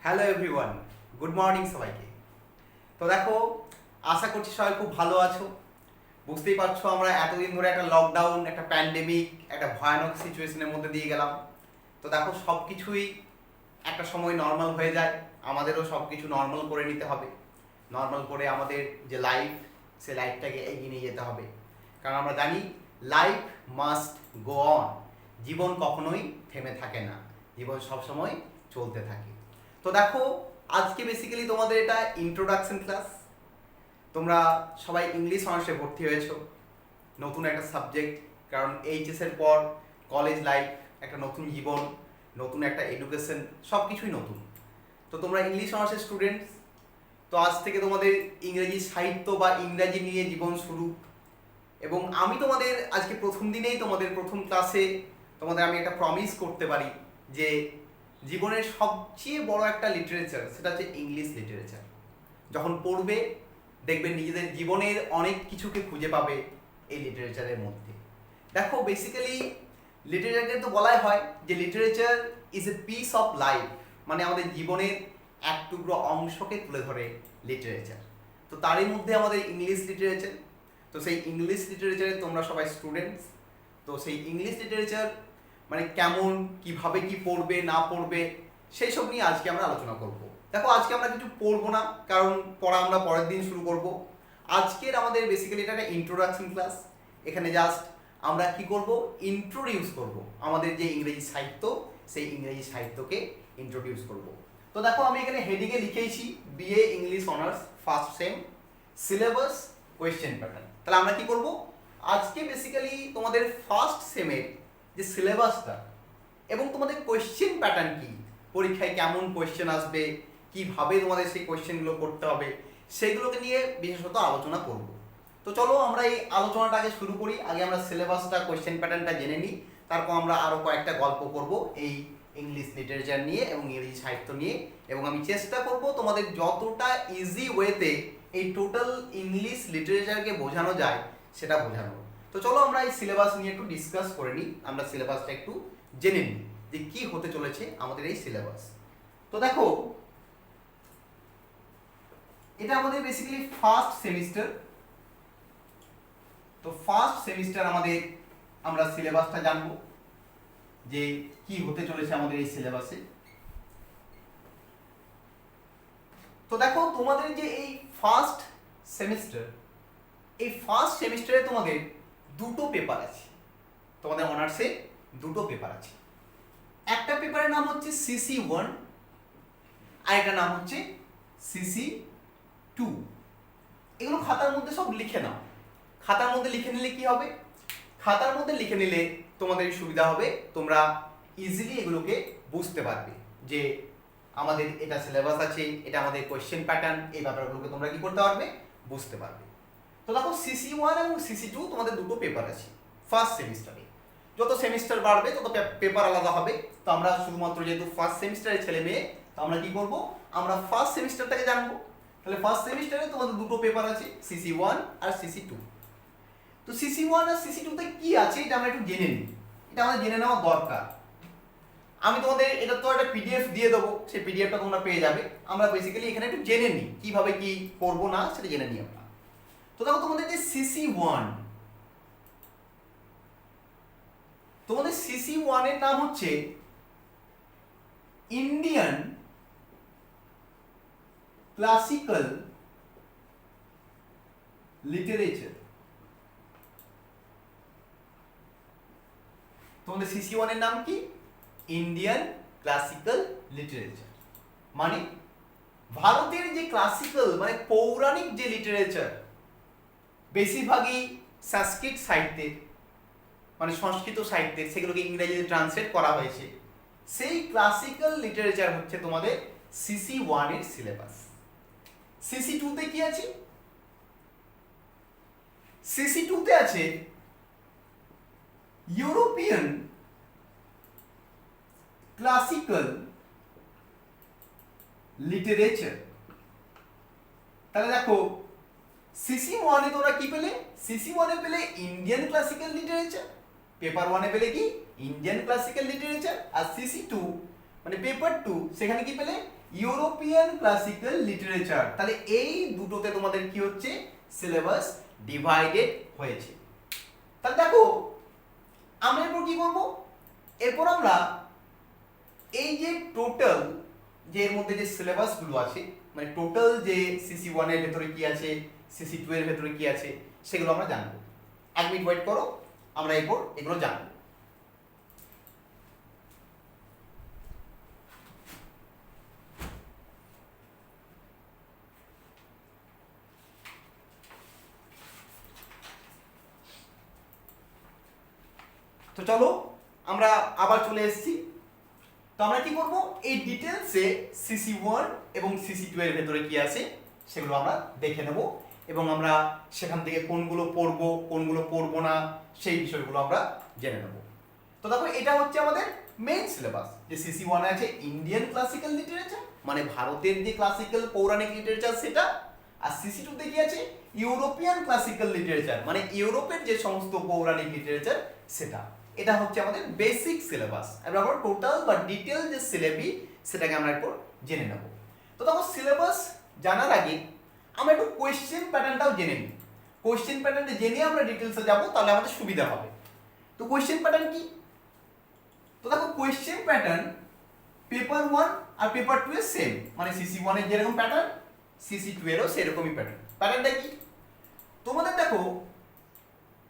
Hello everyone, good morning সবাইকে। তো দেখো, আশা করছি সবাই খুব ভালো আছো। বুঝতেই পারছো আমরা এতদিন ধরে একটা লকডাউন, একটা প্যান্ডেমিক, একটা ভয়ানক সিচুয়েশনের মধ্যে দিয়ে গেলাম। তো দেখো, সব কিছুই একটা সময় নর্মাল হয়ে যায়, আমাদেরও সব কিছু নর্মাল করে নিতে হবে। নর্মাল করে আমাদের যে লাইফ, সে লাইফটাকে এগিয়ে নিয়ে যেতে হবে। কারণ আমরা জানি লাইফ মাস্ট গো অন। জীবন কখনোই থেমে থাকে না, জীবন সবসময় চলতে থাকে। তো দেখো, আজকে বেসিক্যালি তোমাদের এটা ইন্ট্রোডাকশন ক্লাস। তোমরা সবাই ইংলিশ অনার্সে ভর্তি হয়েছো, নতুন একটা সাবজেক্ট। কারণ এইচএসের পর কলেজ লাইফ, একটা নতুন জীবন, নতুন একটা এডুকেশন, সব কিছুই নতুন। তো তোমরা ইংলিশ অনার্সের স্টুডেন্টস। তো আজ থেকে তোমাদের ইংরেজি সাহিত্য বা ইংরাজি নিয়ে জীবন শুরু। এবং আমি তোমাদের আজকে প্রথম দিনেই, তোমাদের প্রথম ক্লাসে তোমাদের আমি একটা প্রমিস করতে পারি যে জীবনের সবচেয়ে বড় একটা লিটারেচার, সেটা হচ্ছে ইংলিশ লিটারেচার। যখন পড়বে, দেখবে নিজেদের জীবনের অনেক কিছুকে খুঁজে পাবে এই লিটারেচারের মধ্যে। দেখো, বেসিক্যালি লিটারেচারকে তো বলাই হয় যে literature is a piece of life, মানে আমাদের জীবনের এক টুকরো অংশকে তুলে ধরে লিটারেচার। তো তারই মধ্যে আমাদের ইংলিশ লিটারেচার। তো সেই ইংলিশ লিটারেচারে তোমরা সবাই স্টুডেন্টস। তো সেই ইংলিশ লিটারেচার মানে কেমন, কিভাবে কি পড়বে না পড়বে, সেই সব নিয়ে আজকে আমরা আলোচনা করব। দেখো, আজকে আমরা কিছু পড়বো না, কারণ পড়া আমরা পরের দিন শুরু করব। আজকের আমাদের বেসিক্যালি এটা একটা ইন্ট্রোডাকশন ক্লাস। এখানে জাস্ট আমরা কি করব, ইন্ট্রোডিউস করব আমাদের যে ইংরেজি সাহিত্য, সেই ইংরেজি সাহিত্যকে ইন্ট্রোডিউস করব। তো দেখো, আমি এখানে হেডিংয়ে লিখেইছি BA English honours first sem, syllabus, question pattern. তাহলে আমরা কি করব, আজকে বেসিক্যালি তোমাদের ফার্স্ট সেমের যে সিলেবাসটা এবং তোমাদের কোয়েশ্চেন প্যাটার্ন কি, পরীক্ষায় কেমন কোয়েশ্চেন আসবে, কিভাবে তোমাদের সেই কোয়েশ্চেনগুলো করতে হবে, সেগুলোকে নিয়ে বিশেষত আলোচনা করব। তো চলো আমরা এই আলোচনাটাকে শুরু করি। আগে আমরা সিলেবাসটা, কোয়েশ্চেন প্যাটার্নটা জেনে নিই, তারপর আমরা আরও কয়েকটা গল্প করব এই ইংলিশ লিটারেচার নিয়ে এবং ইংরেজি সাহিত্য নিয়ে। এবং আমি চেষ্টা করব তোমাদের যতটা ইজি ওয়েতে এই টোটাল ইংলিশ লিটারেচারকে বোঝানো যায় সেটা বোঝানো। তো চলো আমরা এই সিলেবাস নিয়ে একটু ডিসকাস করে নিই, আমরা সিলেবাসটা একটু জেনে নিই যে কি হতে চলেছে আমাদের এই সিলেবাস। তো দেখো, এটা আমাদের বেসিক্যালি ফার্স্ট সেমিস্টার। তো ফার্স্ট সেমিস্টার আমাদের, আমরা সিলেবাসটা জানবো যে কি হতে চলেছে আমাদের এই সিলেবাসে। তো দেখো, তোমাদের যে এই ফার্স্ট সেমিস্টার, এই ফার্স্ট সেমিস্টারে তোমাদের দুটো পেপার আছে। তোমাদের অনার্সে দুটো পেপার আছে। একটা পেপারের নাম হচ্ছে CC1, আর একটা নাম হচ্ছে CC2। এগুলো খাতার মধ্যে সব লিখে নাও। খাতার মধ্যে লিখে নিলে কি হবে, খাতার মধ্যে লিখে নিলে তোমাদের সুবিধা হবে, তোমরা ইজিলি এগুলোকে বুঝতে পারবে যে আমাদের এটা সিলেবাস আছে, এটা আমাদের কোয়েশ্চেন প্যাটার্ন, এই ব্যাপারগুলোকে তোমরা কি করতে পারবে, বুঝতে পারবে। তো দেখো, CC1 এবং CC2 তোমাদের দুটো পেপার আছে ফার্স্ট সেমিস্টারে। যত সেমিস্টার বাড়বে তত পেপার আলাদা হবে। তো আমরা শুধুমাত্র যেহেতু ফার্স্ট সেমিস্টারের ছেলে মেয়ে, তো আমরা কি করব, আমরা ফার্স্ট সেমিস্টারটাকে জানবো। তাহলে ফার্স্ট সেমিস্টারে তোমাদের দুটো পেপার আছে, CC1 আর CC2। তো CC1 আর CC2 তে কি আছে এটা আমরা একটু জেনে নিই, এটা আমাদের জেনে নেওয়া দরকার। আমি তোমাদের এটা তো একটা PDF দিয়ে দেবো, সেই PDFটা তোমরা পেয়ে যাবে। আমরা বেসিক্যালি এখানে একটু জেনে নিই কিভাবে কি করবো না সেটা জেনে নিই আমরা। তো দেখো, তোমাদের যে CC1, তোমাদের CC1 এর নাম হচ্ছে ইন্ডিয়ান ক্লাসিক্যাল লিটারেচার। তোমাদের CC1 এর নাম কি, ইন্ডিয়ান ক্লাসিক্যাল লিটারেচার। মানে ভারতের যে ক্লাসিক্যাল মানে পৌরাণিক যে লিটারেচার, বেশিরভাগই সংস্কৃত সাহিত্যের, মানে সংস্কৃত সাহিত্যের, সেগুলোকে ইংরেজিতে ট্রান্সলেট করা হয়েছে, সেই ক্লাসিক্যাল লিটারেচার হচ্ছে তোমাদের CC1 এর সিলেবাস। CC2 তে কি আছে, CC2 তে আছে ইউরোপিয়ান ক্লাসিক্যাল লিটারেচার। তাহলে দেখো, CC1 এ তোমরা কি পেলে, CC1 এ পেলে ইন্ডিয়ান ক্লাসিক্যাল লিটারেচার, পেপার 1 এ পেলে কি, ইন্ডিয়ান ক্লাসিক্যাল লিটারেচার। আর CC2 মানে পেপার 2 সেখানে কি পেলে ইউরোপিয়ান ক্লাসিক্যাল লিটারেচার। তাহলে এই দুটোতে তোমাদের কি হচ্ছে সিলেবাস ডিভাইডেড হয়েছে। তাহলে দেখো আমরা এরপর কি করব, এরপর আমরা এই যে টোটাল যে এর মধ্যে যে সিলেবাস গুলো আছে মানে টোটাল যে সিসি 1 এর ভেতরে কি আছে, সিসি 2 এর ভেতরে কি আছে সেগুলো আমরা জানবো। 1 মিনিট ওয়েট করো, আমরা এরপর এগুলো জানবো। তো চলো আমরা আবার চলে এসেছি। তো আমরা কি করব, এই ডিটেলসে সিসি 1 এবং সিসি 2 এর ভেতরে কি আছে সেগুলো আমরা দেখে নেব এবং আমরা সেখান থেকে কোনগুলো পড়বো কোনগুলো পড়বো না সেই বিষয়গুলো আমরা জেনে নেব। তো দেখো এটা হচ্ছে আমাদের মেইন সিলেবাস। যে সিসি 1 আছে ইন্ডিয়ান ক্লাসিক্যাল লিটারেচার মানে ভারতের যে ক্লাসিক্যাল পৌরাণিক লিটারেচার সেটা, আর সিসি 2 তে কি আছে ইউরোপিয়ান ক্লাসিক্যাল লিটারেচার মানে ইউরোপের যে সমস্ত পৌরাণিক লিটারেচার সেটা। এটা হচ্ছে আমাদের বেসিক সিলেবাস। আমরা আবার টোটাল বা ডিটেইল যে সিলেবি সেটাকে আমরা একটু জেনে নেব। তো তখন সিলেবাস জানার আগে আমরা একটু কোয়েশ্চেন প্যাটার্নটাও জেনে নিই। কোয়েশ্চেন প্যাটার্নটা জেনে আমরা ডিটেইলসে যাব তাহলে আমাদের সুবিধা হবে। তো কোয়েশ্চেন প্যাটার্ন কি, তো দেখো কোয়েশ্চেন প্যাটার্ন পেপার 1 আর পেপার 2 এর সেম মানে সিসি 1 এর যেরকম প্যাটার্ন সিসি 2 এরও সেরকমই প্যাটার্ন। প্যাটার্নটা কি তোমাদের দেখো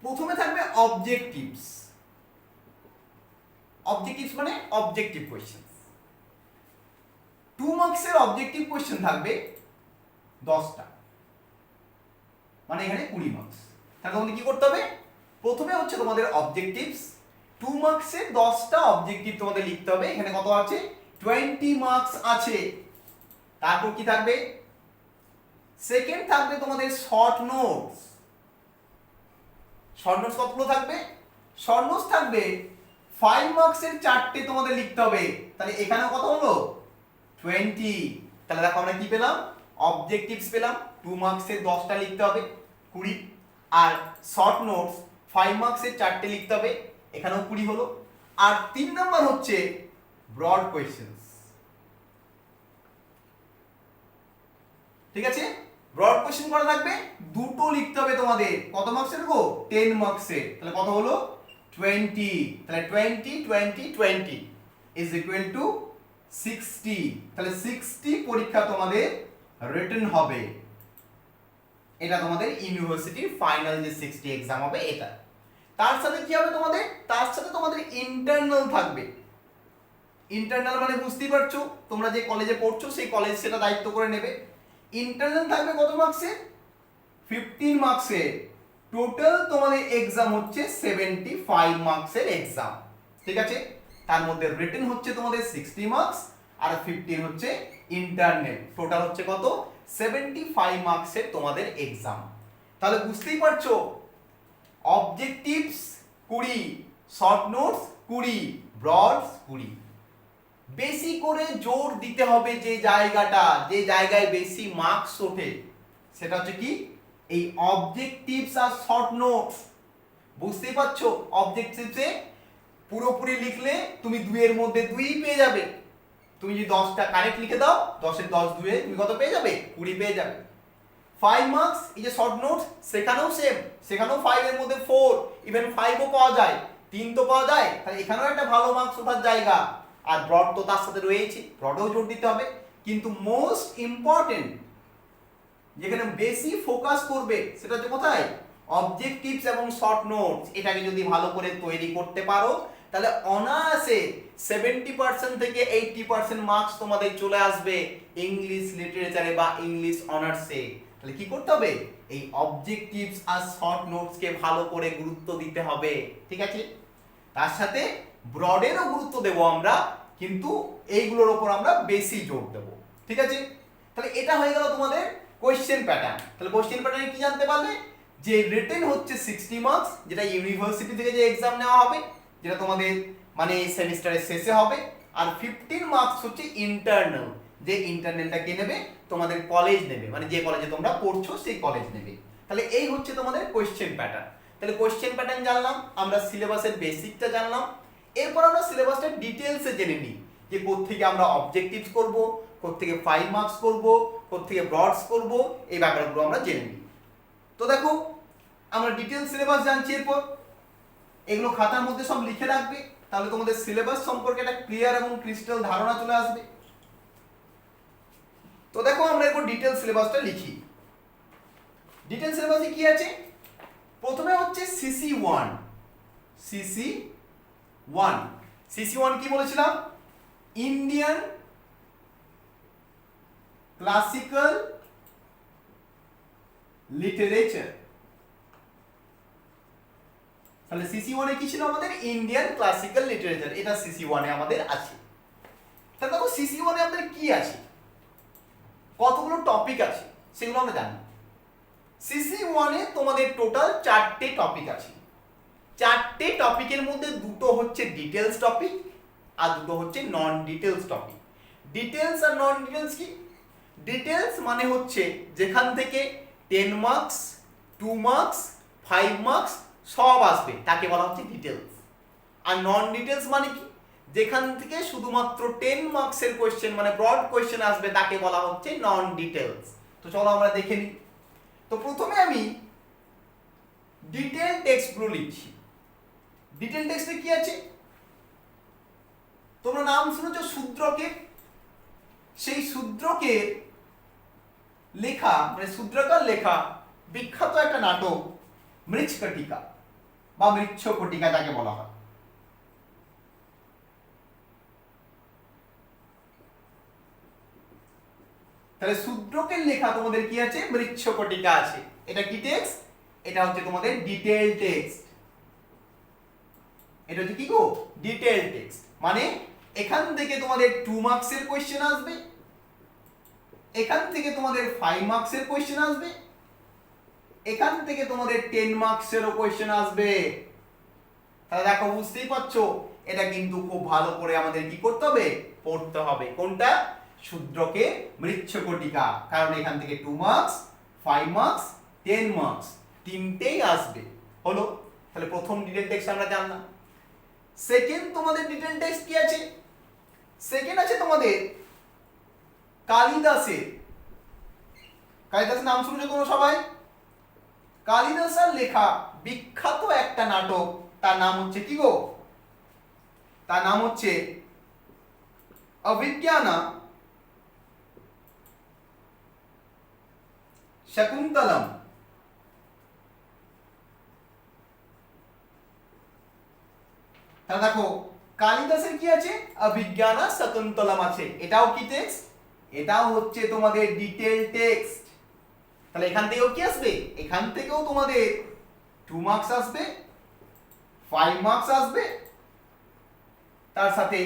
প্রথমে থাকবে অবজেক্টিভস। অবজেক্টিভস মানে অবজেক্টিভ কোয়েশ্চেন। 2 মার্কসের অবজেক্টিভ কোয়েশ্চেন থাকবে 10টা মানে এখানে 20 মার্কস। তাহলে তোমাদের কি করতে হবে, প্রথমে হচ্ছে তোমাদের অবজেক্টিভস 2 মার্কসের 10টা অবজেক্টিভ তোমাদের লিখতে হবে। এখানে কত আছে 20 মার্কস আছে। তারপর কি থাকবে, সেকেন্ড থাকবে তোমাদের শর্ট নোটস। শর্ট নোটস কতগুলো থাকবে, শর্ট নোটস থাকবে 5 মার্কসের 4টে তোমাদের লিখতে হবে। তাহলে এখানে কত হলো 20। তাহলে দেখো আমরা কি পেলাম, অবজেক্টিভস পেলাম 2 মার্কসের 10টা লিখতে হবে 20, আর শর্ট নোটস 5 মার্কসের 4টে লিখতে হবে এখানেও 20 হলো। আর 3 নাম্বার হচ্ছে ব্রড কোয়েশ্চেনস। ঠিক আছে, ব্রড কোয়েশ্চেন করা থাকবে দুটো লিখতে হবে তোমাদের। কত মার্কসের গো 10 মার্কসের। তাহলে কত হলো 20। তাহলে 20 20 20 ইজ ইকুয়াল টু 60। তাহলে 60 পরীক্ষা তোমাদের রিটেন হবে। এটা তোমাদের ইউনিভার্সিটির ফাইনাল যে 60 এক্সাম হবে এটা। তার সাথে কি হবে তোমাদের, তার সাথে তোমাদের ইন্টারনাল থাকবে। ইন্টারনাল মানে বুঝতেই পারছো তোমরা যে কলেজে পড়ছো সেই কলেজ সেটা দায়িত্ব করে নেবে। ইন্টারনাল থাকবে কত মার্কসের 15 মার্কসের। টোটাল তোমাদের এক্সাম হচ্ছে 75 মার্কসের এক্সাম। ঠিক আছে, তার মধ্যে রিটেন হচ্ছে তোমাদের 60 মার্কস আর 15 হচ্ছে ইন্টারনাল। টোটাল হচ্ছে কত 75 মার্কসের তোমাদের এক্সাম। তাহলে বুঝতেই পারছো অবজেক্টিভস 20, শর্ট নোটস 20, ব্রডস 20। বেশি করে জোর দিতে হবে যে জায়গাটা, যে জায়গায় বেশি মার্কস ওঠে সেটা হচ্ছে কি এই অবজেক্টিভস আর শর্ট নোটস। বুঝতেই পারছো অবজেক্টিভসে পুরোপুরি লিখলে তুমি 2 এর মধ্যে 2ই পেয়ে যাবে। তুমি যদি 10টা কারেক্ট লিখে দাও 10 এর 10 2 এ তুমি কত পেয়ে যাবে 20 পেয়ে যাবে। 5 মার্কস এই যে শর্ট নোটস সেখানেও সেম, সেখানেও 5 এর মধ্যে 4 ইভেন 5ও পাওয়া যায়, 3 তো পাওয়া যায়। তাহলে এখানেও একটা ভালো মার্কস ওঠার জায়গা। আর ব্রড তো তার সাথে রয়েছে, ব্রডেও জোর দিতে হবে। কিন্তু মোস্ট ইম্পর্টেন্ট যেখানে বেশি ফোকাস করবে সেটা হচ্ছে কোথায় অবজেক্টিভস এবং শর্ট নোটস। এটাকে যদি ভালো করে তৈরি করতে পারো তাহলে অনায়াসে 70% থেকে 80% মার্কস তোমাদের চলে আসবে ইংলিশ লিটারেচারে বা ইংলিশ অনার্সে। তাহলে কি করতে হবে এই অবজেক্টিভস আর শর্ট নোটসকে ভালো করে গুরুত্ব দিতে হবে। ঠিক আছে, তার সাথে ব্রডেরও গুরুত্ব দেব আমরা, কিন্তু এইগুলোর উপর আমরা বেশি জোর দেব। ঠিক আছে, তাহলে এটা হয়ে গেল তোমাদের কোয়েশ্চেন প্যাটার্ন। তাহলে কোয়েশ্চেন প্যাটার্নে কি জানতে পারলে যে রিটেন হচ্ছে 60 মার্কস যেটা ইউনিভার্সিটি থেকে যে এক্সাম নেওয়া হবে যেটা তোমাদের মানে সেমিস্টারের শেষে হবে, আর 15 মার্কস হচ্ছে ইন্টারনাল, যে ইন্টারনালটা কে নেবে তোমাদের কলেজ নেবে, মানে যে কলেজে তোমরা পড়ছো সেই কলেজ নেবে। তাহলে এই হচ্ছে তোমাদের কোয়েশ্চেন প্যাটার্ন। তাহলে কোয়েশ্চেন প্যাটার্ন জানলাম, আমরা সিলেবাসের বেসিকটা জানলাম। এরপর আমরা সিলেবাসটা ডিটেইলসে জেনে নিই যে কোত্থেকে আমরা অবজেক্টিভস করব, কোত্থেকে 5 মার্কস করব, কোত্থেকে ব্রডস করব, এই ব্যাপারগুলো আমরা জেনে নিই। তো দেখো আমরা ডিটেল সিলেবাস জানছি, এরপর এগুলো খাতার মধ্যে সব লিখে রাখবে, তাহলে তোমাদের সিলেবাস সম্পর্কে একটা ক্লিয়ার এবং ক্রিস্টাল ধারণা চলে আসবে। তো দেখো আমরা এরপর ডিটেল সিলেবাসটা লিখি। ডিটেল সিলেবাসে কি আছে? প্রথমে হচ্ছে CC1। CC1 কি বলেছিলাম? Indian classical literature. তাহলে CC1 এ কি ছিল আমাদের? ইন্ডিয়ান ক্লাসিক্যাল লিটারেচার, এটা CC1 এ আমাদের আছে। তাহলে দেখো CC1 এ আমাদের কি আছে, কতগুলো টপিক আছে সেগুলো আমরা জানি। CC1 এ তোমাদের টোটাল 4টে টপিক আছে। 4টে টপিকের মধ্যে দুটো হচ্ছে ডিটেলস টপিক আর দুটো হচ্ছে নন ডিটেলস টপিক। ডিটেলস আর নন ডিটেলস কি? ডিটেলস মানে হচ্ছে যেখান থেকে 10 মার্কস, 2 মার্কস, 5 মার্কস সব আসবে তাকে বলা হচ্ছে ডিটেলস। আর নন ডিটেলস মানে কি? যেখান থেকে শুধুমাত্র 10 মার্কসের কোয়েশ্চেন মানে ব্রড কোয়েশ্চেন আসবে তাকে বলা হচ্ছে নন ডিটেলস। তো চলো আমরা দেখে নিই। তো প্রথমে আমি ডিটেল টেক্সটগুলো লিখছি। ডিটেল টেক্সটে কি আছে? তোমরা নাম শুনেছো শূদ্রকের। সেই শূদ্রকের লেখা মানে শূদ্রকার লেখা বিখ্যাত একটা নাটক মৃচ্ছকটিকা বা মৃচ্ছকটিকা যাকে বলা হয়। তাহলে শূদ্রকের লেখা তোমাদের কি আছে? মৃচ্ছকটিকা আছে। এটা কি টেক্সট? এটা হচ্ছে তোমাদের ডিটেল টেক্সট। এটা হচ্ছে কি গো? Detail text. মানে এখান থেকে তোমাদের 2 মার্কসের কোশ্চেন আসবে, এখান থেকে তোমাদের 5 মার্কসের কোশ্চেন আসবে, এখান থেকে তোমাদের 10 মার্কসেরও কোশ্চেন আসবে। তাহলে দেখো বুঝতেই পারছো এটা কিন্তু খুব ভালো করে আমাদের কি করতে হবে? পড়তে হবে। কোনটা? শূদ্রকে মৃচ্ছকটিকা। কারণ এখান থেকে 2 মার্কস, 5 মার্কস, 10 মার্কস তিনটেই আসবে। হলো? তাহলে প্রথম ডিটেল টেক্সট আমরা জানলাম। সেকেন্ড তোমাদের ডিটেল টেক্সট কি আছে? সেকেন্ড আছে তোমাদের কালিদাসের। কালিদাসের নাম শুনেছো তোমরা সবাই? কালিদাসের লেখা বিখ্যাত একটা নাটক, তার নাম হচ্ছে কি গো? তার নাম হচ্ছে অভিজ্ঞানা শকুন্তলম। তাহলে দেখো কালিদাসের কি আছে? অভিজ্ঞানা শকুন্তলম আছে। এটাও কি টেক্সট? এটাও হচ্ছে তোমাদের ডিটেল টেক্সট। তাহলে এখান থেকেও কি আসবে? এখান থেকেও তোমাদের 2 মার্কস আসবে, 5 মার্কস আসবে, তার সাথে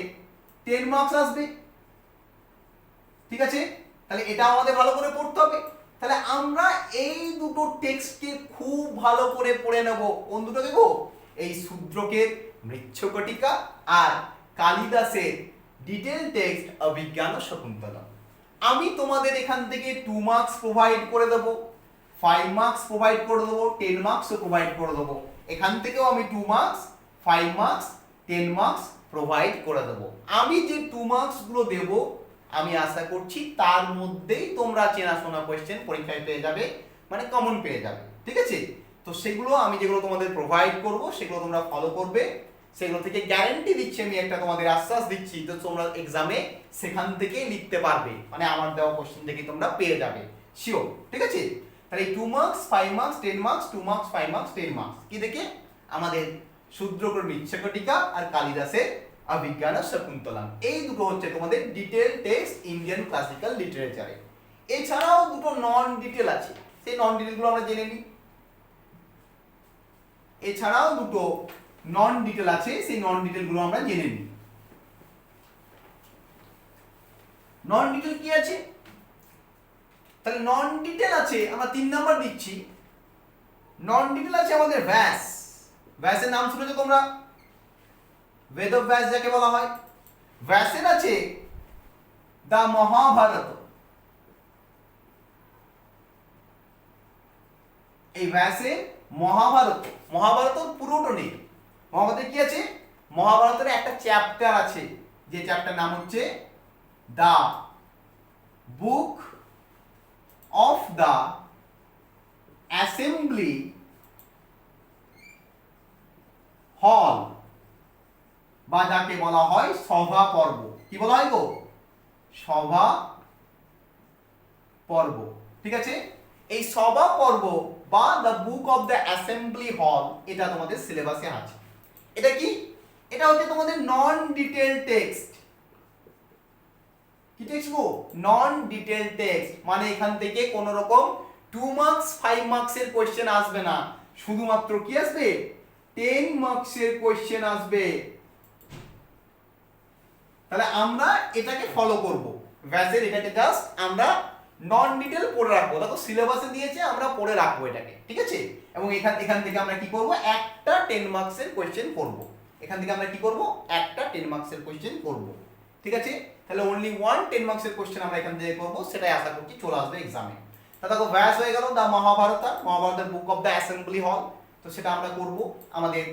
10 মার্কস আসবে। ঠিক আছে? তাহলে এটা আমাদের ভালো করে পড়তে হবে। তাহলে আমরা এই দুটো টেক্সটকে খুব ভালো করে পড়ে নেব। কোন দুটো দেখো? এই শূদ্রকের মৃচ্ছকটিকা আর কালিদাসের ডিটেল টেক্সট অভিজ্ঞান শকুন্তলম। আমি তোমাদের এখান থেকে 2 মার্কস প্রোভাইড করে দেব, 5 মার্কস প্রোভাইড করে দেবো, 10 মার্কসও প্রোভাইড করে দেবো। এখান থেকেও আমি 2 মার্কস, 5 মার্কস, 10 মার্কস প্রোভাইড করে দেবো। আমি যে 2 মার্কস গুলো দেব আমি আশা করছি তার মধ্যেই তোমরা চেনাশোনা কোয়েশ্চেন পরীক্ষায় পেয়ে যাবে, মানে কমন পেয়ে যাবে। ঠিক আছে? তো সেগুলো আমি যেগুলো তোমাদের প্রোভাইড করব সেগুলো তোমরা ফলো করবে। সেগুলো থেকে গ্যারান্টি দিচ্ছি, আমি একটা তোমাদের আশ্বাস দিচ্ছি তো তোমরা এক্সামে সেখান থেকেই লিখতে পারবে, মানে আমার দেওয়া কোশ্চেন থেকে তোমরা পেয়ে যাবে শিওর। ঠিক আছে? তাহলে 2 marks, 5 marks, 10 marks, 2 marks, 5 marks, 10 marks কি দেখে? আমাদের শূদ্রকের মৃচ্ছকটিকা আর কালিদাসের অভিজ্ঞান শকুন্তলম। এই দুটো হচ্ছে তোমাদের ডিটেল টেক্সট ইন্ডিয়ান ক্লাসিক্যাল লিটারেচারে। এছাড়াও দুটো নন ডিটেল আছে, সেই নন ডিটেলগুলো আমরা জেনে নিই। এছাড়াও দুটো নন ডিটেল আছে, সেই নন ডিটেলগুলো আমরা জেনে নিই। নন ডিটেল কি আছে? তাহলে নন ডিটেল আছে, আমরা 3 নাম্বার দিচ্ছি। নন ডিটেল আছে আমাদের ব্যাস। ব্যাসের নাম শুনেছো তোমরা? বেদব্যাস যাকে বলা হয়। ব্যাসের আছে দ্য মহাভারত। এই ব্যাসে মহাভারত, মহাভারত পুরোটা নেই। মহাভারতে কি আছে? মহাভারতের একটা চ্যাপ্টার আছে যে চ্যাপ্টার নাম হচ্ছে the book of the assembly হল, বা যাকে বলা হয় সভা পর্ব। কি বলা হয় গো? সভা পর্ব। ঠিক আছে, এই সভা পর্ব বা the book of the assembly হল এটা তোমাদের সিলেবাসে আছে। এটা কি? এটা হচ্ছে তোমাদের নন ডিটেইল টেক্সট। কি টেক্সট গো? নন ডিটেইল টেক্সট, মানে এখান থেকে কোন রকম 2 মার্কস 5 মার্কসের কোশ্চেন আসবে না, শুধুমাত্র কি আসবে? 10 মার্কসের কোশ্চেন আসবে। তাহলে আমরা এটাকে ফলো করব, ব্যাসের এটাকে জাস্ট আমরা নন ডিটেইল পড়ে রাখবো। দেখো সিলেবাসে দিয়েছে, আমরা পড়ে রাখবো এটাকে। ঠিক আছে, এবং এখান থেকে আমরা কি করব? একটা 10 মার্কসের কোশ্চেন করব। এখান থেকে আমরা কি করব? একটা 10 মার্কসের কোশ্চেন করব। ঠিক আছে, তাহলে অনলি 1 10 মার্কসের কোশ্চেন আমরা এখান থেকে করব, সেটাই আশা করছি চলে আসবে এক্সামে। তা দেখো ব্যাস হয়ে গেল দা মহাভারতের বুক অফ দ্য অ্যাসেম্বলি হল, তো সেটা আমরা করব। আমাদের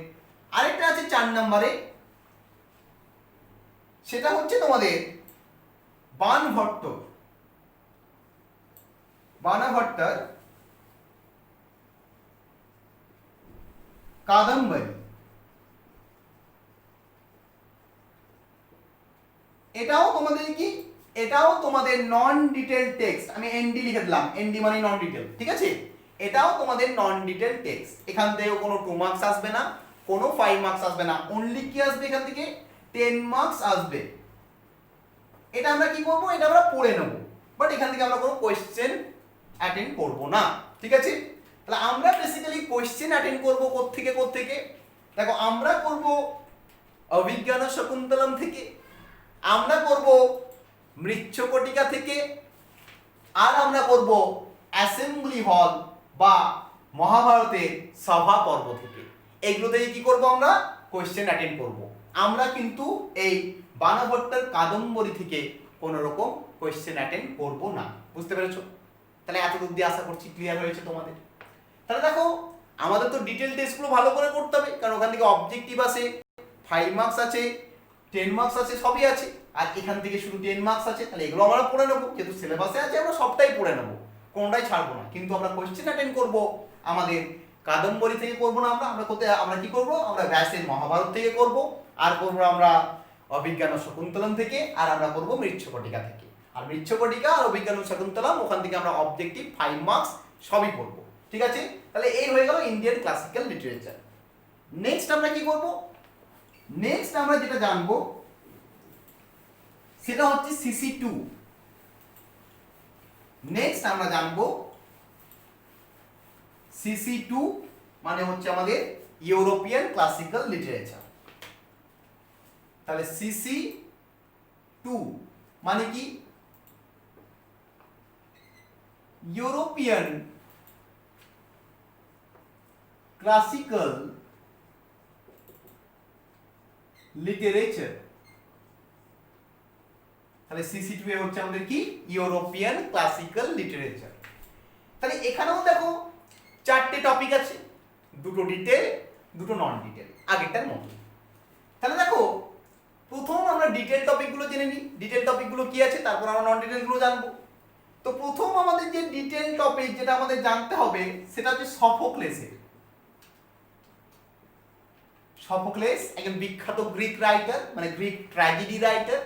আরেকটা আছে 4 নম্বরে, সেটা হচ্ছে তোমাদের বাণভট্টর কাদম্বরী। এটাও তোমাদের কি? এটাও তোমাদের নন ডিটেইল টেক্সট। আমি এনডি লিখে দিলাম, এনডি মানে নন ডিটেইল। ঠিক আছে, এটাও তোমাদের নন ডিটেইল টেক্সট। এখান থেকে কোনো 2 মার্কস আসবে না, কোনো 5 মার্কস আসবে না, অনলি কি আসবে? এখান থেকে 10 মার্কস আসবে। এটা আমরা কি করব? এটা আমরা পড়ে নেব, বাট এখান থেকে আমরা কোনো কোশ্চেন অ্যাটেন্ড করব না। ঠিক আছে, তাহলে আমরা বেসিক্যালি কোশ্চেন অ্যাটেন্ড করব কোত্থেকে? দেখো আমরা করব অভিজ্ঞান শকুন্তলম থেকে, আমরা করব মৃচ্ছকটিকা থেকে, আর আমরা করব অ্যাসেম্বলি হল বা মহাভারতের সভা পর্ব থেকে। এগুলো থেকে কি করব? আমরা কোশ্চেন অ্যাটেন্ড করব। আমরা কিন্তু এই বাণভট্টর কাদম্বরী থেকে কোন রকম কোশ্চেন অ্যাটেন্ড করব না। বুঝতে পেরেছো? তাহলে এত অবধি আশা করছি ক্লিয়ার হয়েছে তোমাদের। তাহলে দেখো আমাদের তো ডিটেইল টেস্টগুলো ভালো করে করতে হবে, কারণ ওখান থেকে অবজেক্টিভ আছে, 5 মার্কস আছে, 10 মার্কস আছে, সবই আছে। আর এখান থেকে শুধু 10 মার্কস আছে, তাহলে এগুলো আমরা পড়ে নেবো। যেহেতু সিলেবাসে আছে আমরা সবটাই পড়ে নেবো, কোনটাই ছাড়বো না। কিন্তু আমরা কোশ্চেন অ্যাটেন্ড করব আমাদের কাদম্বরী থেকে করব না। আমরা কোথায়? আমরা কি করব? আমরা ব্যাসের মহাভারত থেকে করব, আর করব আমরা অভিজ্ঞান শকুন্তলম থেকে, আর আমরা করব মৃচ্ছকটিকা থেকে। আর মৃচ্ছকটিকা আর অভিজ্ঞান শকুন্তলম ওখান থেকে আমরা অবজেক্টিভ 5 মার্কস সবই করব। ঠিক আছে, তাহলে এই হয়ে গেল ইন্ডিয়ান ক্লাসিক্যাল লিটারেচার। নেক্সট আমরা কি করব? নেক্সট আমরা যেটা জানবো সেটা হচ্ছে CC2। নেক্সট আমরা জানবো CC2 মানে হচ্ছে আমাদের ইউরোপিয়ান ক্লাসিক্যাল লিটারেচার। তাহলে CC2 মানে কি? European classical literature. তাহলে CC2 এ হচ্ছে আমাদের কি? European classical literature. তাহলে এখানেও দেখো 4টে টপিক আছে, দুটো ডিটেল, দুটো নন ডিটেল, আগেরটার মতো। তাহলে দেখো প্রথম আমরা ডিটেল টপিকগুলো জেনে নিই, ডিটেল টপিকগুলো কি আছে, তারপর আমরা নন ডিটেলগুলো জানবো। তো প্রথম আমাদের যে ডিটেল টপিক যেটা আমাদের জানতে হবে সেটা হচ্ছে সফোক্লেসের। সফোক্লেস একজন বিখ্যাত গ্রিক রাইটার, মানে গ্রিক ট্র্যাজেডি রাইটার।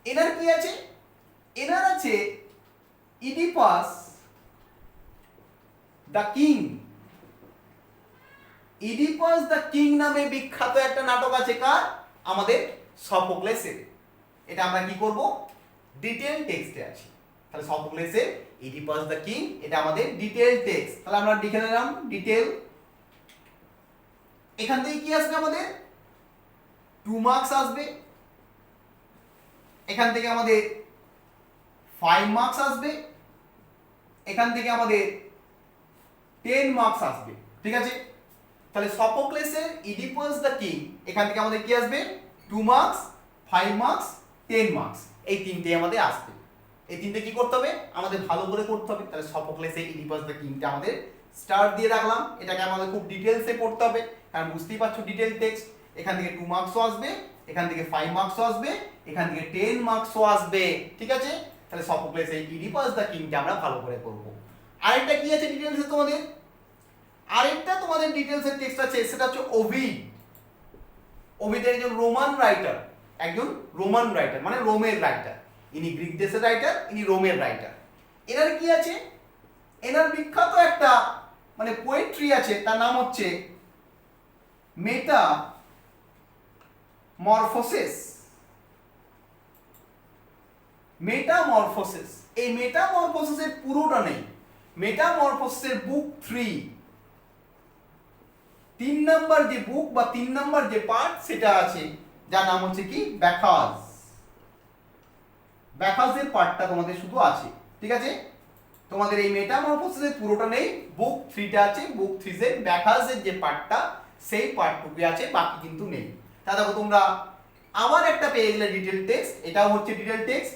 এনার কি আছে? এনার আছে Oedipus the king. Oedipus the king নামে বিখ্যাত একটা নাটক আছে কার? আমাদের সফোক্লেসের। এটা আমরা কি করব? ডিটেল টেক্সটে আছে। তাহলে সফোক্লেসের ইডিপাস দ্য কিং এটা আমাদের ডিটেল টেক্সট। তাহলে আমরা লিখে নিলাম ডিটেল। এখান থেকে কি আসবে? আমাদের 2 মার্কস আসবে। এখান থেকে আমাদের 5 মার্কস আসবে। এখান থেকে আমাদের 10 মার্কস আসবে। ঠিক আছে, তাহলে সফোক্লেসের ইডিপাস দ্য কিং এখান থেকে আমাদের কি আসবে? 2 মার্কস, 5 মার্কস, 10 মার্কস, এই তিনটে আমাদের আসবে। এই তিনটে কি করতে হবে? আমাদের ভালো করে করতে হবে। তাহলে সফোক্লেসের ইডিপাস দ্য কিংটা আমাদের স্টার দিয়ে রাখলাম। এটাকে আমাদের খুব ডিটেলসে পড়তে হবে, কারণ বুঝতেই পারছো ডিটেল টেক্সট। এখান থেকে 2 মার্কসও আসবে, এখান থেকে 5 মার্কসও আসবে, এখান থেকে 10 মার্কসও আসবে, ঠিক আছে? তাহলে সফোক্লেস এই ইডিপাস দ্য কিংটা আমরা ভালো করে করব। আরেকটা কি আছে ডিটেইলসে তোমাদের? আরেকটা তোমাদের ডিটেইলসের টেক্সট আছে, সেটা হচ্ছে ওভিড। ওভিড একজন রোমান রাইটার, একজন রোমান রাইটার মানে রোমের রাইটার। ইনি গ্রিক দেশের রাইটার, ইনি রোমের রাইটার। এনার কি আছে? এনার বিখ্যাত একটা মানে পোয়েট্রি আছে, তার নাম হচ্ছে মেটামরফোসিস। মেটামরফোসিস, এই মেটামরফোসিসের পুরোটা নেই, মেটামরফোসিসের বুক 3 নাম্বার যে বুক বা 3 নাম্বার যে পার্ট সেটা আছে, যার নাম হচ্ছে কি ব্যাখাস। ব্যাখাসের পার্টটা তোমাদের শুধু আছে, ঠিক আছে? তোমাদের এই মেটামরফোসিসের পুরোটা নেই, বুক 3টা আছে, বুক 3 এর ব্যাখাসের যে পার্টটা সেই পার্টটুকু আছে, বাকি কিন্তু নেই। তা দেখো তোমরা আবার একটা পেয়ে গেলে ডিটেইল টেক্সট, এটাও হচ্ছে ডিটেইল টেক্সট।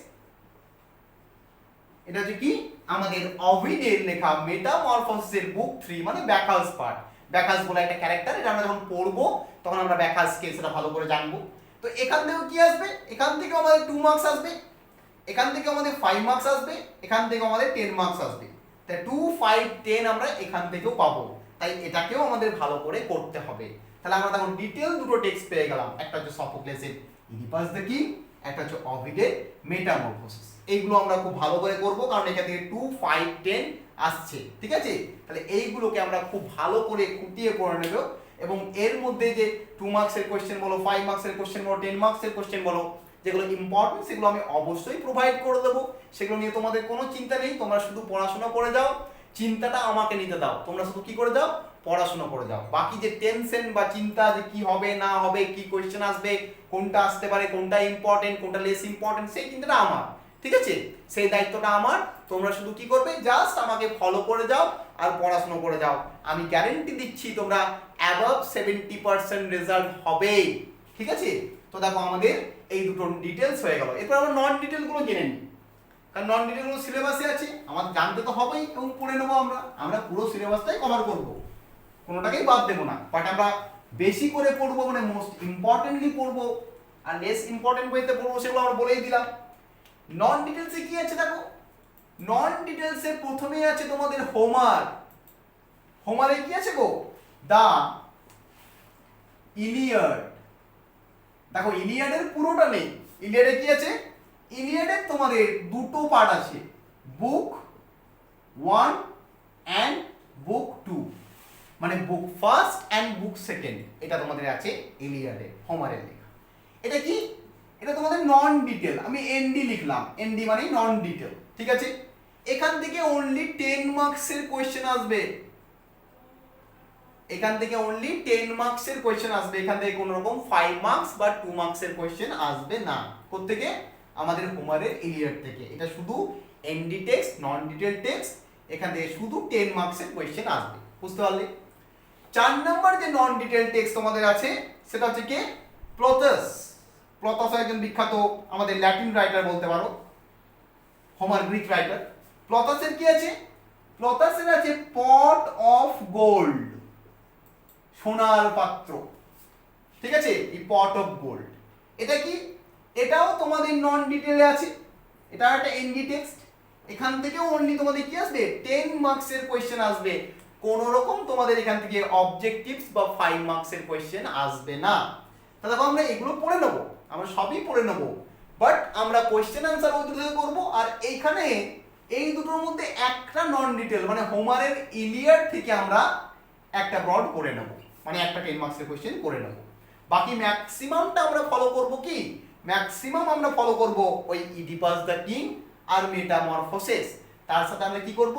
এটা হচ্ছে কি আমাদের ওভিডের লেখা মেটামরফোসিসের বুক 3 মানে ব্যাখাস পার্ট। ব্যাখাস বলে একটা ক্যারেক্টার, এটা আমরা যখন পড়বো তখন আমরা ব্যাখাসকে সেটা ভালো করে জানবো। তো এখান থেকেও কি আসবে? এখান থেকে আমাদের 2 মার্কস আসবে, এখান থেকে আমাদের 5 মার্কস আসবে, এখান থেকে আমাদের 10 মার্কস আসবে। তাই 2, 5, 10 আমরা এখান থেকেও পাবো, তাই এটাকেও আমাদের ভালো করে করতে হবে। তাহলে আমরা তখন ডিটেইল দুটো টেক্সট পেয়ে গেলাম, একটা হচ্ছে সফোক্লেসের ইডিপাস দ্য কিং, একটা হচ্ছে ওভিডের মেটামরফোসিস। এইগুলো আমরা খুব ভালো করে করব, কারণ এখান থেকে 2, 5, 10 আসছে, ঠিক আছে? তাহলে এইগুলোকে আমরা খুব ভালো করে খুঁটিয়ে পড়ে নেব, এবং এর মধ্যে যে 2 মার্কসের কোশ্চেন বলো, 5 মার্কসের কোশ্চেন বলো, 10 মার্কসের কোশ্চেন বলো, যেগুলো ইম্পর্টেন্ট সেগুলো আমি অবশ্যই প্রোভাইড করে দেবো। সেগুলো নিয়ে তোমাদের কোনো চিন্তা নেই, তোমরা শুধু পড়াশোনা করে যাও, চিন্তাটা আমাকে নিতে দাও। তোমরা শুধু কি করে যাও? পড়াশোনা করে যাও। বাকি যে টেনশন বা চিন্তা যে কি হবে না হবে, কি কোশ্চেন আসবে, কোনটা আসতে পারে, কোনটা ইম্পর্টেন্ট, কোনটা লেস ইম্পর্টেন্ট, সেই চিন্তাটা আমার, ঠিক আছে? সেই দায়িত্বটা আমার। তোমরা শুধু কি করবে? জাস্ট আমাকে ফলো করে যাও আর পড়াশোনা করে যাও। আমি গ্যারেন্টি দিচ্ছি তোমরা অ্যাবাভ 70% রেজাল্ট হবে, ঠিক আছে? তো দেখো আমাদের এই দুটো ডিটেলস হয়ে গেল। এরপর আমরা নন ডিটেল গুলো জেনে নিই, কারণ নন ডিটেল গুলো সিলেবাসে আছে, আমাদের জানতে তো হবেই, এবং পড়ে নেবো। আমরা পুরো সিলেবাসটাই কভার করব, কোনোটাকেই বাদ দেবো না। বাট আমরা বেশি করে পড়বো, মানে মোস্ট ইম্পর্টেন্টলি পড়বো, আর লেস ইম্পর্টেন্ট ওয়েতে পড়বো সেগুলো আমরা বলেই দিলাম। নন ডিটেলসে কি আছে দেখো? নন ডিটেলসে প্রথমেই আছে তোমাদের হোমার। হোমারে কি আছে গো? দা ইলিয়াড। দেখো ইলিয়াডের পুরোটা নেই, ইলিয়াডে কি আছে? ইলিয়াডের তোমাদের দুটো পার্ট আছে, বুক 1 এন্ড বুক 2, মানে বুক ফার্স্ট এন্ড বুক সেকেন্ড, এটা তোমাদের আছে ইলিয়াডে, হোমারের লেখা। এটা কি? এটা তোমাদের নন ডিটেল, আমি এনডি লিখলাম, এনডি মানে নন ডিটেল, ঠিক আছে? এখান থেকে অনলি 10 মার্কসের কোশ্চেন আসবে, এখান থেকে অনলি 10 মার্কসের কোশ্চেন আসবে, এখান থেকে কোনো রকম 5 মার্কস বা 2 মার্কসের কোশ্চেন আসবে না। কোত্থেকে? আমাদের হোমারের ইলিয়াড থেকে। এটা শুধু এনডি টেক্সট, নন ডিটেল টেক্সট, এখান থেকে শুধু 10 মার্কসের কোশ্চেন আসবে, বুঝতে পারলে? 4 নাম্বার যে নন ডিটেল টেক্সট তোমাদের আছে সেটা হচ্ছে কি? প্লটাস। প্লটাস একজন বিখ্যাত আমাদের ল্যাটিন রাইটার বলতে পারো, হোমার গ্রিক রাইটার। প্লটাসের কি আছে? প্লটাসের আছে পট অফ গোল্ড, সোনার পাত্র, ঠিক আছে? এই পট অফ গোল্ড, এটা কি? এটাও তোমাদের নন ডিটেলে আছে, এটা একটা এনডি টেক্সট। এখান থেকে অনলি তোমাদের কি আসবে? 10 মার্কসের কোশ্চেন আসবে, কোন রকম তোমাদের এখান থেকে অবজেক্টিভস বা 5 মার্কসের কোশ্চেন আসবে না। তাহলে আমরা এগুলো পড়ে নেব, আমরা সবই পড়ে নেব, বাট আমরা কোশ্চেন আনসার ওই দুটো করব। আর এইখানে এই দুটোর মধ্যে একটা নন ডিটেল মানে হোমারের ইলিয়াড থেকে আমরা একটা ব্রড করে নেব, মানে একটা 10 মার্কসের কোশ্চেন করে নেব। বাকি ম্যাক্সিমামটা আমরা ফলো করব কি? ম্যাক্সিমাম আমরা ফলো করব ওই ইডিপাস দ্য কিং আর মেটামরফোসিস। তার সাথে আমরা কি করব?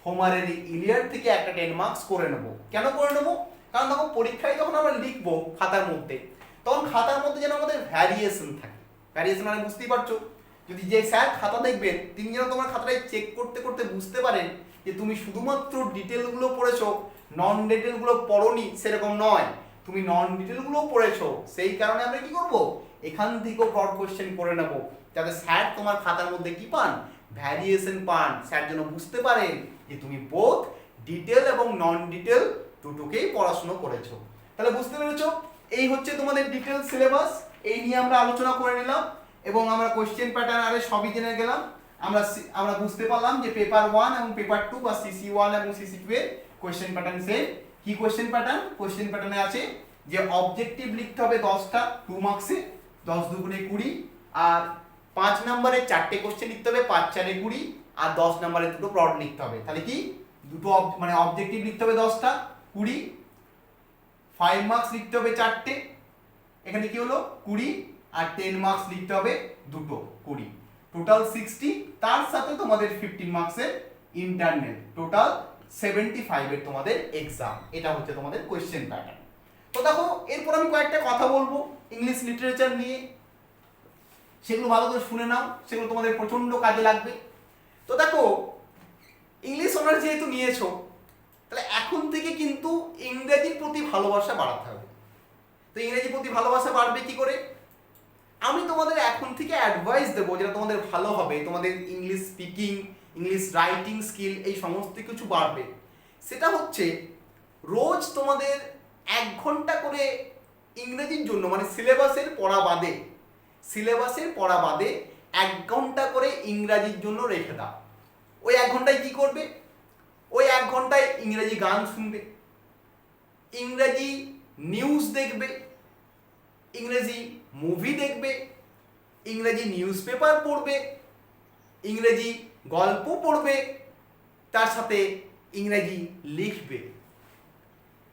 হোমারের ইলিয়াড থেকে একটা 10 মার্কস করে নেব। কেন করে নেব? কারণ দেখো পরীক্ষায় যখন আমরা লিখবো খাতার মধ্যে, তখন খাতার মধ্যে যেন আমাদের ভ্যারিয়েশন থাকে। ভ্যারিয়েশন মানে বুঝতেই পারছো, যদি যে স্যার খাতা দেখবেন তিনি যেন তোমার খাতাটাই চেক করতে করতে বুঝতে পারেন যে তুমি শুধুমাত্র ডিটেলগুলো পড়েছো, নন ডিটেলগুলো পড়োনি, সেরকম নয়, তুমি নন ডিটেলগুলো পড়েছো। সেই কারণে আমরা কি করব? এখান থেকেও ব্রড কোশ্চেন করে নেব, যাতে স্যার তোমার খাতার মধ্যে কি পান? ভ্যারিয়েশন পান, স্যার যেন বুঝতে পারেন যে তুমি বোথ ডিটেল এবং নন ডিটেল দুটোকেই পড়াশোনা করেছো। তাহলে বুঝতে পেরেছো? এই হচ্ছে তোমাদের ডিটেল সিলেবাস। এই নিয়ে আমরা আলোচনা করে নিলাম এবং আমরা কোশ্চেন প্যাটার্ন আরে সবই জেনে গেলাম। আমরা বুঝতে পারলাম যে পেপার 1 এবং পেপার 2 বা সিসি 1 এবং সিসি 2 এর কোশ্চেন প্যাটার্ন সেম। কি কোশ্চেন প্যাটার্ন? কোশ্চেন প্যাটার্নে আছে যে অবজেক্টিভ লিখতে হবে 10টা 2 মার্কসে, 10 দুগুণে 20, আর 5 নম্বরে 4টে কোশ্চেন লিখতে হবে, 5 4 এ 20, আর 10 নম্বরে দুটো ব্রড লিখতে হবে। তাহলে কি দুটো মানে অবজেক্টিভ লিখতে হবে 10টা 20, 5 মার্কস লিখতে হবে 4টে, এখানে কি হলো 20, আর 10 মার্কস লিখতে হবে দুটো 20, টোটাল 60, তার সাথে তোমাদের 15 মার্কসের ইন্টারনাল, টোটাল 75 এর তোমাদের এক্সাম। এটা হচ্ছে তোমাদের কোশ্চেন প্যাটার্ন। তো দেখো এরপর আমি কয়েকটা কথা বলবো ইংলিশ লিটারেচার নিয়ে, সেগুলো ভালো করে শুনে নাও, সেগুলো তোমাদের প্রচন্ড কাজে লাগবে। তো দেখো ইংলিশ অনার্স যেহেতু নিয়েছো, তাহলে এখন থেকে কিন্তু ইংরেজির প্রতি ভালোবাসা বাড়াতে হবে। তো ইংরেজির প্রতি ভালোবাসা বাড়বে কি করে? আমি তোমাদের এখন থেকে অ্যাডভাইস দেবো যেটা তোমাদের ভালো হবে, তোমাদের English speaking, English writing skill এই সমস্ত কিছু বাড়বে। সেটা হচ্ছে রোজ তোমাদের 1 ঘন্টা করে ইংরেজির জন্য, মানে সিলেবাসের পড়া বাদে 1 ঘন্টা করে ইংরাজির জন্য রেখে দাও। ওই 1 ঘন্টায় কি করবে? ওই 1 ঘন্টায় ইংরেজি গান শুনবে, ইংরেজি নিউজ দেখবে, ইংরেজি মুভি দেখবে, ইংরেজি নিউজ পেপার পড়বে, ইংরেজি গল্প পড়বে, তার সাথে ইংরেজি লিখবে।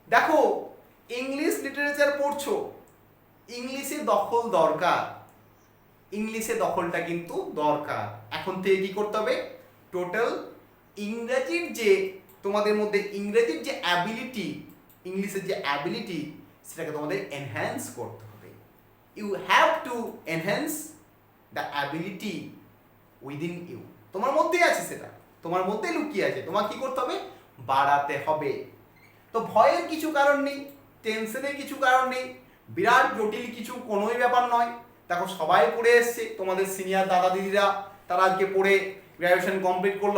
দেখো ইংলিশ লিটারেচার পড়ছো, ইংলিশে দখল দরকার, ইংলিশে দখলটা কিন্তু দরকার। এখন থেকে কি করতে হবে? টোটাল ইংরেজির যে তোমাদের মধ্যে ইংরেজির যে অ্যাবিলিটি, ইংলিশের যে অ্যাবিলিটি, সেটাকে তোমাদের এনহ্যান্স করতে হবে। You have to enhance the ability within you. তোমার মধ্যেই আছে, সেটা তোমার মধ্যে লুকিয়ে আছে, তোমার কি করতে হবে? বাড়াতে হবে। তো ভয়ের কিছু কারণ নেই, টেনশনের কিছু কারণ নেই, বিরাট জটিল কিছু কোনোই ব্যাপার নয়। দেখো সবাই পড়ে এসছে, তোমাদের সিনিয়র দাদা দিদিরা তারা আজকে পড়ে গ্র্যাজুয়েশন কমপ্লিট করলো,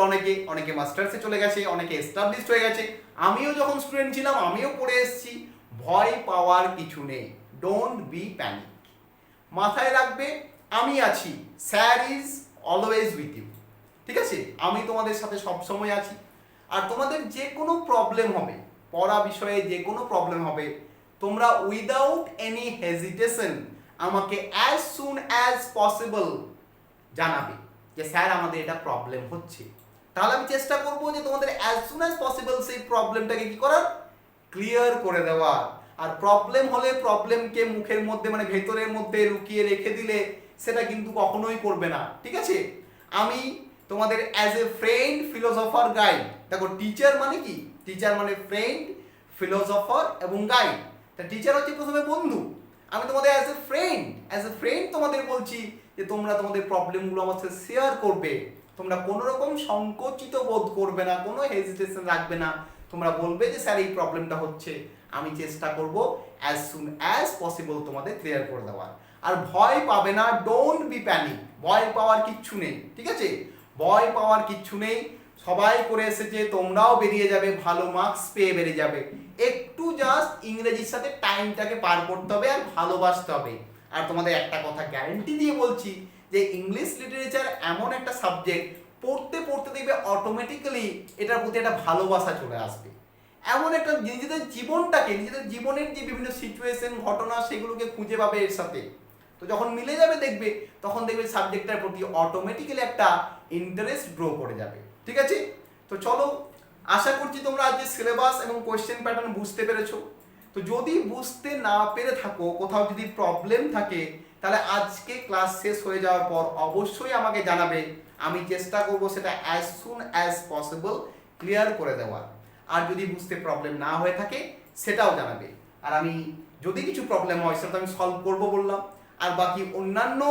অনেকে মাস্টার্সে চলে গেছে, অনেকে এস্টাবলিশড হয়ে গেছে। আমিও যখন স্টুডেন্ট ছিলাম আমিও পড়ে এসেছি। ভয় পাওয়ার কিছু নেই, ডোন্ট বি প্যানিক। মাথায় রাখবে আমি আছি, sir is always with you. ঠিক আছে, আমি তোমাদের সাথে সবসময় আছি। আর তোমাদের যে কোনো প্রবলেম হবে, পড়া বিষয়ে যে কোনো প্রবলেম হবে, তোমরা উইদাউট এনি হেজিটেশন আমাকে অ্যাজ সুন অ্যাজ পসিবল জানাবে যে স্যার আমাদের এটা প্রবলেম হচ্ছে। তাহলে আমি চেষ্টা করবো যে তোমাদের অ্যাজ সুন অ্যাজ পসিবল সেই প্রবলেমটাকে কি করার? ক্লিয়ার করে দেওয়ার। আর প্রবলেম হলে প্রবলেমকে মুখের মধ্যে মানে ভেতরের মধ্যে লুকিয়ে রেখে দিলে সেটা কিন্তু কখনোই করবে না। ঠিক আছে, আমি তোমাদের as a friend, philosopher, guide. দেখো টিচার মানে কি? টিচার মানে ফ্রেন্ড, ফিলোসফার এবং গাইড। তা টিচার হচ্ছে প্রথমে বন্ধু, আমি তোমাদের অ্যাজ এ ফ্রেন্ড তোমাদের বলছি যে তোমরা তোমাদের প্রবলেমগুলো আমার সাথে শেয়ার করবে। তোমরা কোনো রকম সংকোচিত বোধ করবে না, কোনো হেজিটেশন রাখবে না। তোমরা বলবে যে স্যার এই প্রবলেমটা হচ্ছে, আমি চেষ্টা করব অ্যাজ সুন অ্যাজ পসিবল তোমাদের ক্লিয়ার করে দেওয়ার। আর ভয় পাবে না, ডোন্ট বি প্যানিক। ভয় পাওয়ার কিচ্ছু নেই, ঠিক আছে? ভয় পাওয়ার কিচ্ছু নেই। সবাই করে এসেছে, তোমরাও বেরিয়ে যাবে, ভালো মার্কস পেয়ে বেরিয়ে যাবে। একটু জাস্ট ইংরেজির সাথে টাইমটাকে পার করতে হবে আর ভালোবাসতে হবে। আর তোমাদের একটা কথা গ্যারেন্টি দিয়ে বলছি যে ইংলিশ লিটারেচার এমন একটা সাবজেক্ট, পড়তে পড়তে দেখবে অটোমেটিক্যালি এটার প্রতি একটা ভালোবাসা চলে আসবে। এমন একটা নিজেদের জীবনটাকে, নিজেদের জীবনের যে বিভিন্ন সিচুয়েশন, ঘটনা, সেগুলোকে খুঁজে পাবে এর সাথে। তো যখন মিলে যাবে দেখবে, তখন দেখবে সাবজেক্টটার প্রতি অটোমেটিক্যালি একটা ইন্টারেস্ট গ্রো করে যাবে। ঠিক আছে, তো চলো, আশা করছি তোমরা আজকে সিলেবাস এবং কোয়েশ্চেন প্যাটার্ন বুঝতে পেরেছো। তো যদি বুঝতে না পেরে থাকো, কোথাও যদি প্রবলেম থাকে, তাহলে আজকে ক্লাস শেষ হয়ে যাওয়ার পর অবশ্যই আমাকে জানাবে। আমি চেষ্টা করব সেটা as soon as possible clear করে দেওয়ার। আর যদি বুঝতে প্রবলেম না হয়ে থাকে সেটাও জানাবে। আর আমি যদি কিছু প্রবলেম হয় সেটা আমি সলভ করবো বললাম। আর বাকি অন্যান্য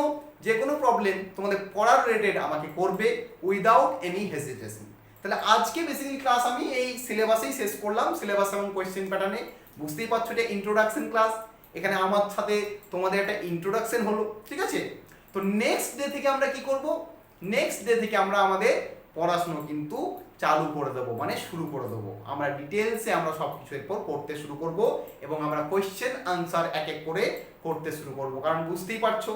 যে কোনো প্রবলেম তোমাদের পড়ার রিলেটেড আমাকে করবে উইদাউট এনি হেজিটেশন। তাহলে আজকে বেসিক্যালি ক্লাস আমি এই সিলেবাসেই শেষ করলাম, সিলেবাস এবং কোয়েশ্চেন প্যাটার্নে। বুঝতেই পারছো এটা ইন্ট্রোডাকশন ক্লাস, এখানে আমার সাথে তোমাদের একটা ইন্ট্রোডাকশন হলো। ঠিক আছে, তো নেক্সট ডে থেকে আমরা কি করব? নেক্সট ডে থেকে আমরা আমাদের পড়াশুনো কিন্তু চালু করে দেবো, মানে শুরু করে দেবো। আমরা ডিটেলসে আমরা সব কিছু এরপর পড়তে শুরু করব এবং আমরা কোয়েশ্চেন আনসার এক এক করে করতে শুরু করব। কারণ বুঝতেই পারছো,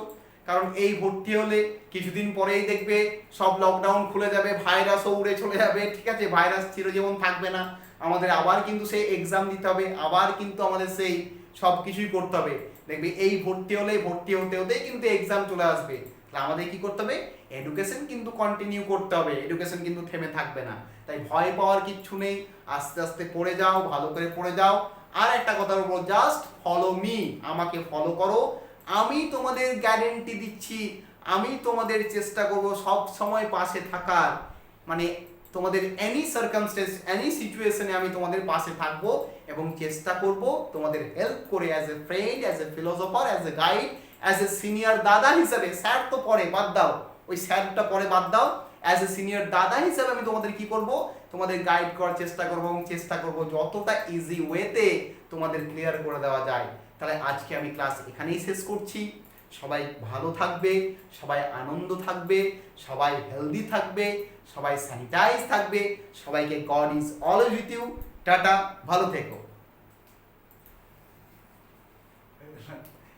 কারণ এই ভর্তি হলে কিছুদিন পরেই দেখবে সব লকডাউন খুলে যাবে, ভাইরাসও উড়ে চলে যাবে, ঠিক আছে? ভাইরাস চিরজীবন থাকবে না, আমাদের আবার কিন্তু সেই এক্সাম দিতে হবে, আবার কিন্তু আমাদের সেই সব কিছুই করতে হবে। দেখবি এই ভর্তি হলে ভর্তি হতে হতেই কিন্তু এক্সাম চলে আসবে। তাহলে আমাদের কি করতে হবে? এডুকেশন কিন্তু কন্টিনিউ করতে হবে, এডুকেশন কিন্তু থেমে থাকবে না। তাই ভয় পাওয়ার কিচ্ছু নেই, আস্তে আস্তে পড়ে যাও, ভালো করে পড়ে যাও। আর একটা কথা বলবো, জাস্ট ফলো মি, আমাকে ফলো করো। আমি তোমাদের গ্যারেন্টি দিচ্ছি, আমি তোমাদের চেষ্টা করব সব সময় পাশে থাকার, মানে তোমাদের এনি সার্কামস্টেন্স, এনি সিচুয়েশনে আমি তোমাদের পাশে থাকবো এবং চেষ্টা করব তোমাদের হেল্প করে, as a friend, as a philosopher, as a guide, as a senior দাদা হিসাবে। স্যার তো পরে বাদ দাও, ওই স্যারটা পরে বাদ দাও। অ্যাজ এ সিনিয়র দাদা হিসাবে আমি তোমাদের কি করব? তোমাদের গাইড করার চেষ্টা করব এবং চেষ্টা করব যতটা ইজি ওয়েতে তোমাদের ক্লিয়ার করে দেওয়া যায়। তাহলে আজকে আমি ক্লাস এখানেই শেষ করছি। সবাই ভালো থাকবে, সবাই আনন্দ থাকবে, সবাই হেলদি থাকবে, সবাই স্যানিটাইজ থাকবে। সবাইকে God is always with you. Tata, ভালো থেকো।